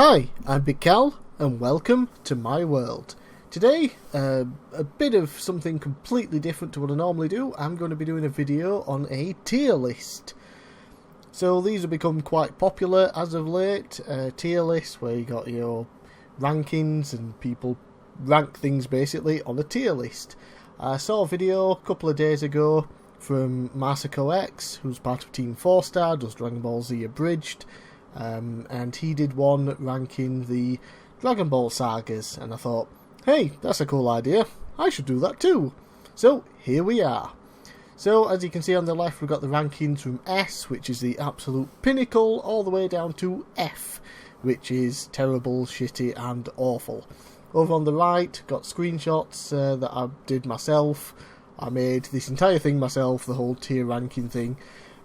Hi, I'm bigcal, and welcome to my world. Today, a bit of something completely different to what I normally do. I'm going to be doing a video on a tier list. So these have become quite popular as of late. Tier lists where you got your rankings and people rank things basically on a tier list. I saw a video a couple of days ago from MacLeod, who's part of Team 4-Star, does Dragon Ball Z Abridged. And he did one ranking the Dragon Ball sagas, and I thought, hey, that's a cool idea, I should do that too. So here we are. So as you can see on the left, we've got the rankings from S, which is the absolute pinnacle, all the way down to F, which is terrible, shitty and awful. Over on the right, got screenshots that I did myself. I made this entire thing myself, the whole tier ranking thing.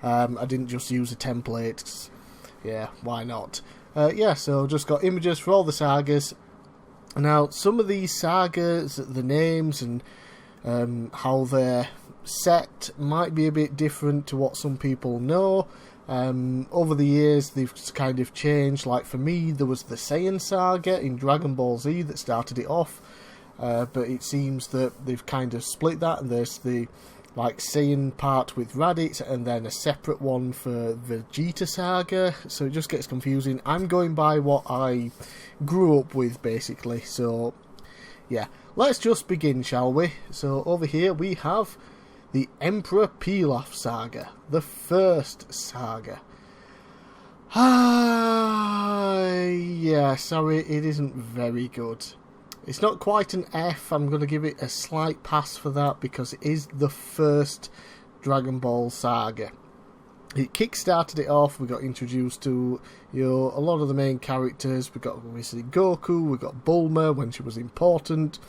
I didn't just use a template. Yeah, why not? So just got images for all the sagas. Now, some of these sagas, the names and how they're set might be a bit different to what some people know. Over the years, they've kind of changed. Like for me, there was the Saiyan saga in Dragon Ball Z that started it off. But it seems that they've kind of split that, and there's the Saiyan part with Raditz, and then a separate one for Vegeta Saga, so it just gets confusing. I'm going by what I grew up with, basically. So, yeah, let's just begin, shall we? So, over here we have the Emperor Pilaf Saga, the first saga. Yeah, sorry, it isn't very good. It's not quite an F. I'm going to give it a slight pass for that because it is the first Dragon Ball saga. It kick-started it off. We got introduced to a lot of the main characters. We got obviously Goku. We got Bulma when she was important.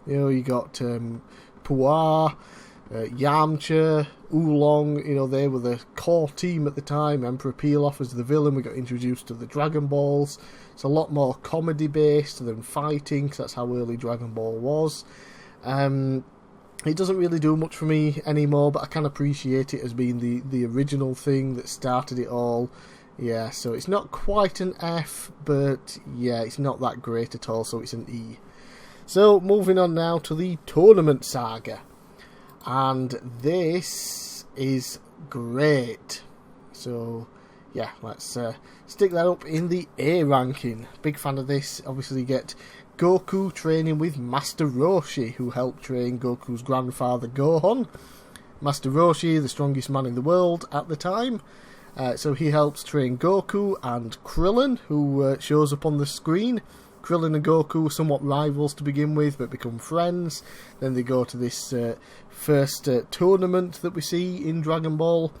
You got Puar, Yamcha, Oolong. They were the core team at the time. Emperor Pilaf was the villain. We got introduced to the Dragon Balls. It's a lot more comedy based than fighting, because that's how early Dragon Ball was. It doesn't really do much for me anymore, but I can appreciate it as being the original thing that started it all. Yeah, so it's not quite an F, but yeah, it's not that great at all, so it's an E. So moving on now to the Tournament Saga, and this is great. So yeah, let's stick that up in the A ranking. Big fan of this. Obviously you get Goku training with Master Roshi, who helped train Goku's grandfather Gohan. Master Roshi, the strongest man in the world at the time. So he helps train Goku and Krillin, who shows up on the screen. Krillin and Goku are somewhat rivals to begin with, but become friends. Then they go to this first tournament that we see in Dragon Ball.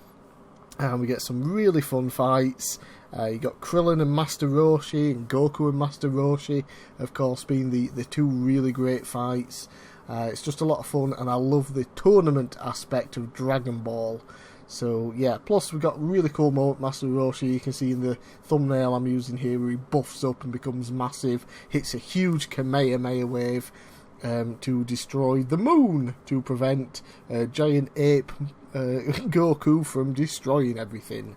And we get some really fun fights. You got Krillin and Master Roshi, and Goku and Master Roshi, of course, being the two really great fights. It's just a lot of fun, and I love the tournament aspect of Dragon Ball. So yeah, plus we've got really cool moment. Master Roshi, you can see in the thumbnail I'm using here, where he buffs up and becomes massive, hits a huge Kamehameha wave to destroy the moon, to prevent giant ape Goku from destroying everything.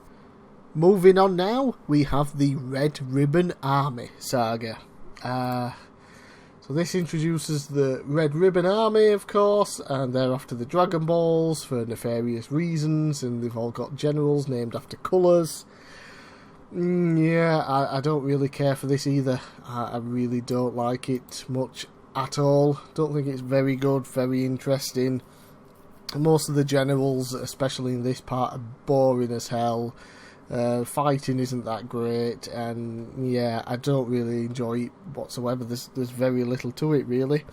Moving on now, we have the Red Ribbon Army Saga. So this introduces the Red Ribbon Army, of course, and they're after the Dragon Balls for nefarious reasons, and they've all got generals named after colours. I don't really care for this either. I really don't like it much at all. Don't think it's very good, very interesting. Most of the generals, especially in this part, are boring as hell. Fighting isn't that great, and yeah, I don't really enjoy it whatsoever. There's very little to it, really.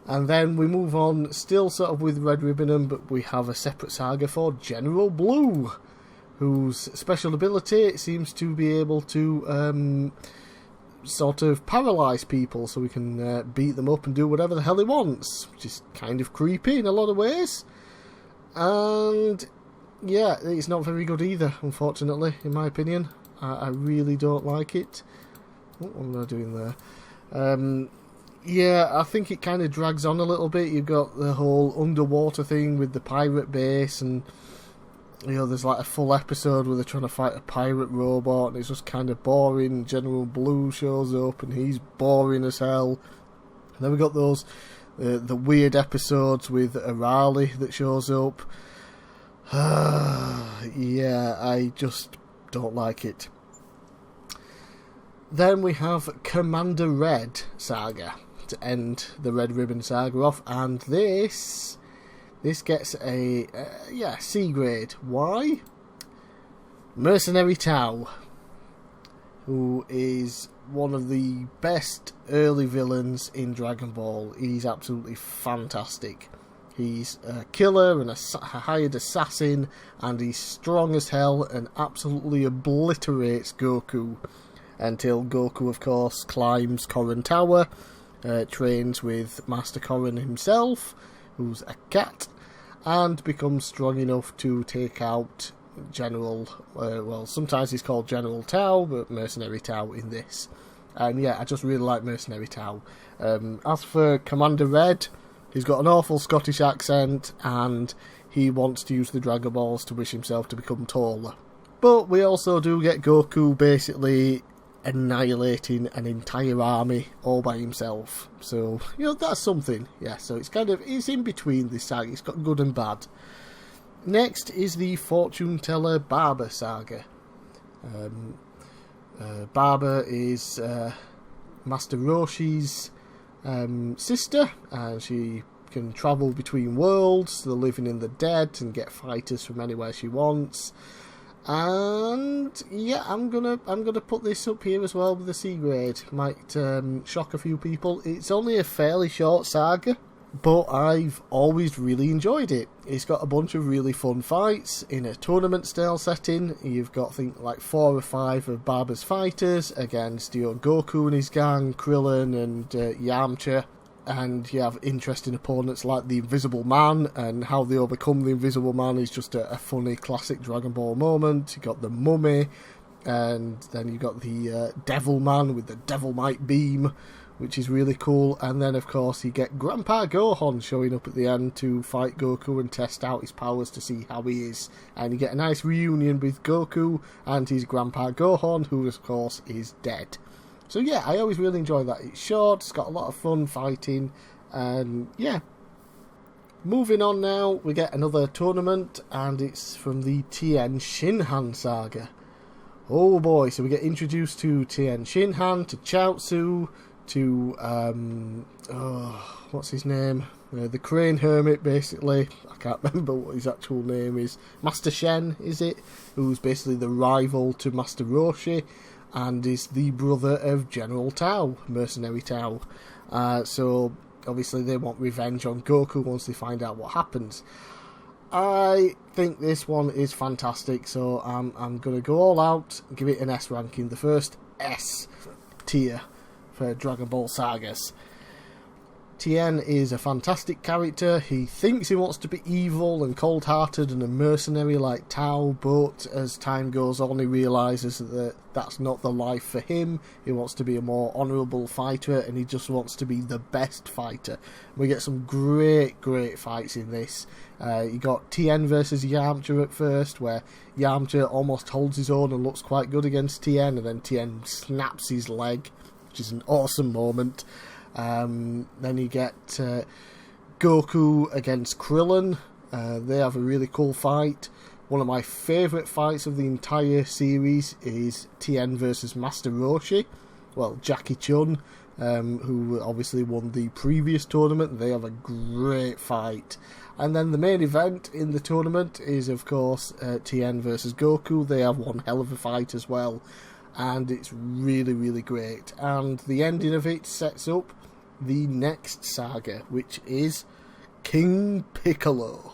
And then we move on, still sort of with Red Ribbon, but we have a separate saga for General Blue, whose special ability seems to be able to sort of paralyse people, so we can beat them up and do whatever the hell he wants, which is kind of creepy in a lot of ways. And yeah, it's not very good either, unfortunately, in my opinion. I really don't like it. What am I doing there? Yeah, I think it kind of drags on a little bit. You've got the whole underwater thing with the pirate base, and You know, there's like a full episode where they're trying to fight a pirate robot, and it's just kind of boring. General Blue shows up, and he's boring as hell. And then we got those the weird episodes with Arali that shows up. Yeah, I just don't like it. Then we have Commander Red Saga to end the Red Ribbon Saga off, and this gets a C grade. Why? Mercenary Tau, who is one of the best early villains in Dragon Ball. He's absolutely fantastic. He's a killer and a hired assassin, and he's strong as hell and absolutely obliterates Goku. Until Goku, of course, climbs Korin Tower, trains with Master Korin himself, who's a cat, and becomes strong enough to take out General, sometimes he's called General Tau, but Mercenary Tau in this. And yeah, I just really like Mercenary Tau. As for Commander Red, he's got an awful Scottish accent, and he wants to use the Dragon Balls to wish himself to become taller. But we also do get Goku basically annihilating an entire army all by himself. So, you know, that's something. Yeah, so it's in between this saga. It's got good and bad. Next is the Fortune Teller Barber Saga. Barber is Master Roshi's sister, and she can travel between worlds, the living and the dead, and get fighters from anywhere she wants. And yeah, I'm gonna put this up here as well with a C grade. Might shock a few people. It's only a fairly short saga, but I've always really enjoyed it. It's got a bunch of really fun fights in a tournament style setting. You've got like 4 or 5 of Barber's fighters against Goku and his gang, Krillin and Yamcha. And you have interesting opponents like the Invisible Man, and how they overcome the Invisible Man is just a funny classic Dragon Ball moment. You got the Mummy, and then you got the Devil Man with the Devil Might Beam, which is really cool. And then of course you get Grandpa Gohan showing up at the end to fight Goku and test out his powers to see how he is. And you get a nice reunion with Goku and his Grandpa Gohan, who of course is dead. So yeah, I always really enjoy that. It's short, it's got a lot of fun fighting, and yeah. Moving on now, we get another tournament, and it's from the Tien Shinhan Saga. Oh boy, so we get introduced to Tien Shinhan, to Chaozu, to, what's his name? The Crane Hermit, basically. I can't remember what his actual name is. Master Shen, is it? Who's basically the rival to Master Roshi, and is the brother of General Tau, Mercenary Tau. So obviously they want revenge on Goku once they find out what happens. I think this one is fantastic, so I'm going to go all out and give it an S ranking, the first S tier for Dragon Ball Sagas. Tien is a fantastic character. He thinks he wants to be evil and cold-hearted and a mercenary like Tau, but as time goes on he realises that that's not the life for him. He wants to be a more honourable fighter, and he just wants to be the best fighter. We get some great fights in this. You got Tien versus Yamcha at first, where Yamcha almost holds his own and looks quite good against Tien, and then Tien snaps his leg, which is an awesome moment. Then you get Goku against Krillin. They have a really cool fight. One of my favourite fights of the entire series is Tien versus Master Roshi. Well, Jackie Chun, who obviously won the previous tournament. They have a great fight. And then the main event in the tournament is, of course, Tien versus Goku. They have one hell of a fight as well, and it's really great. And the ending of it sets up the next saga, which is King Piccolo.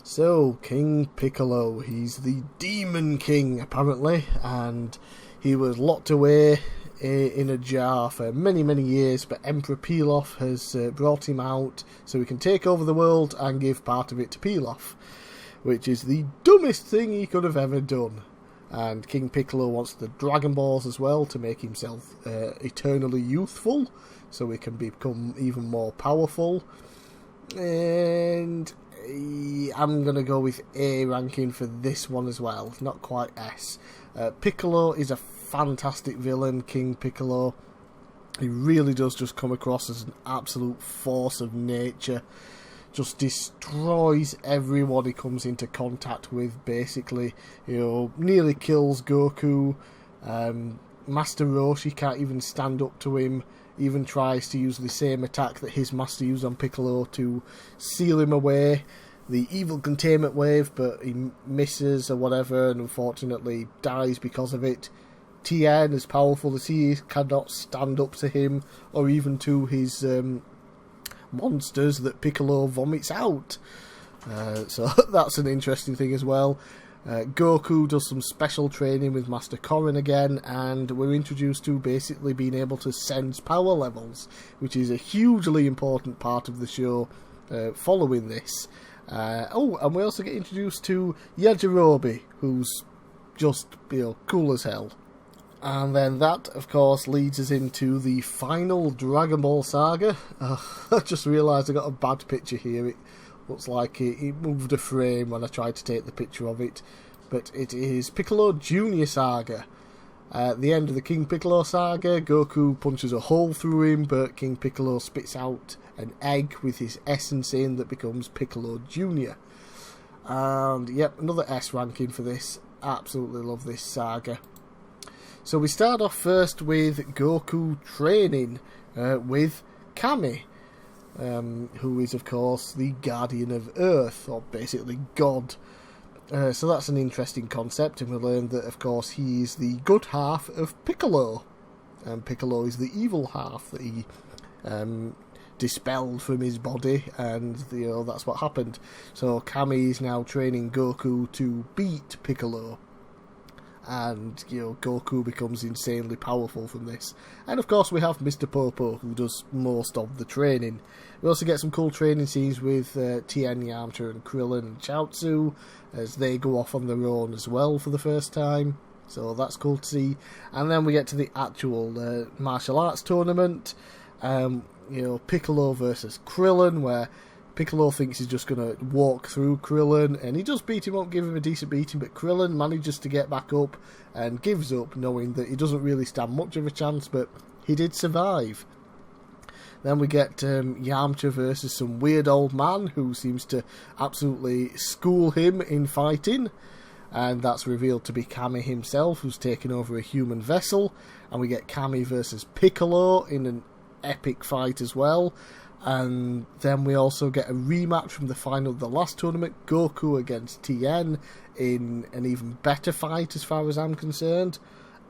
So, King Piccolo, he's the Demon King, apparently, and he was locked away in a jar for many years, but Emperor Pilaf has brought him out so he can take over the world and give part of it to Pilaf, which is the dumbest thing he could have ever done. And King Piccolo wants the Dragon Balls as well to make himself eternally youthful, so he can become even more powerful. And I'm going to go with A ranking for this one as well, not quite S. Piccolo is a fantastic villain, King Piccolo. He really does just come across as an absolute force of nature. Just destroys everyone he comes into contact with, basically. You know, nearly kills Goku. Master Roshi can't even stand up to him. Even tries to use the same attack that his master used on Piccolo to seal him away. The evil containment wave, but he misses or whatever, and unfortunately dies because of it. Tien, as powerful as he is, cannot stand up to him or even to his monsters that Piccolo vomits out. So that's an interesting thing as well. Goku does some special training with Master Korin again, and we're introduced to basically being able to sense power levels, which is a hugely important part of the show following this. And we also get introduced to Yajirobe, who's just, cool as hell. And then that, of course, leads us into the final Dragon Ball Saga. I just realised I got a bad picture here. It looks like it moved a frame when I tried to take the picture of it. But it is Piccolo Junior Saga. At the end of the King Piccolo Saga, Goku punches a hole through him, but King Piccolo spits out an egg with his essence in that becomes Piccolo Junior. And, yep, another S ranking for this. Absolutely love this saga. So we start off first with Goku training with Kami, who is, of course, the guardian of Earth, or basically God. So that's an interesting concept, and we learn that, of course, he is the good half of Piccolo, and Piccolo is the evil half that he dispelled from his body, and that's what happened. So Kami is now training Goku to beat Piccolo. And, Goku becomes insanely powerful from this. And, of course, we have Mr. Popo, who does most of the training. We also get some cool training scenes with Tien, Yamcha, and Krillin and Chaozu, as they go off on their own as well for the first time. So that's cool to see. And then we get to the actual martial arts tournament. Piccolo versus Krillin, where Piccolo thinks he's just going to walk through Krillin, and he does beat him up, give him a decent beating, but Krillin manages to get back up and gives up, knowing that he doesn't really stand much of a chance, but he did survive. Then we get Yamcha versus some weird old man who seems to absolutely school him in fighting, and that's revealed to be Kami himself, who's taken over a human vessel. And we get Kami versus Piccolo in an epic fight as well. And then we also get a rematch from the final of the last tournament, Goku against Tien, in an even better fight as far as I'm concerned.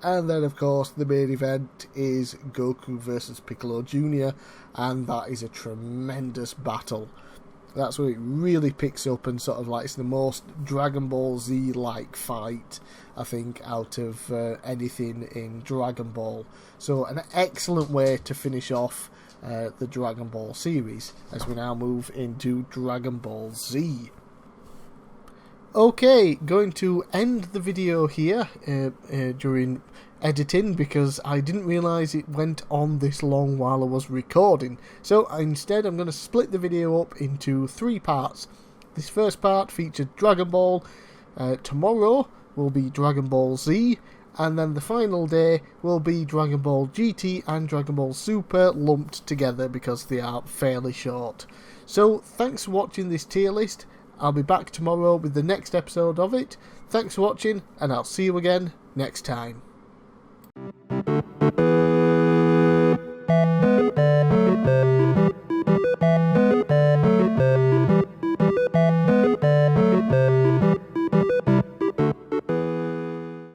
And then, of course, the main event is Goku versus Piccolo Jr., and that is a tremendous battle. That's where it really picks up, and sort of like it's the most Dragon Ball Z-like fight, I think, out of anything in Dragon Ball. So an excellent way to finish off the Dragon Ball series, as we now move into Dragon Ball Z. Okay, going to end the video here during editing, because I didn't realise it went on this long while I was recording. So instead I'm going to split the video up into 3 parts. This first part featured Dragon Ball. Tomorrow will be Dragon Ball Z. And then the final day will be Dragon Ball GT and Dragon Ball Super lumped together because they are fairly short. So thanks for watching this tier list. I'll be back tomorrow with the next episode of it. Thanks for watching, and I'll see you again next time.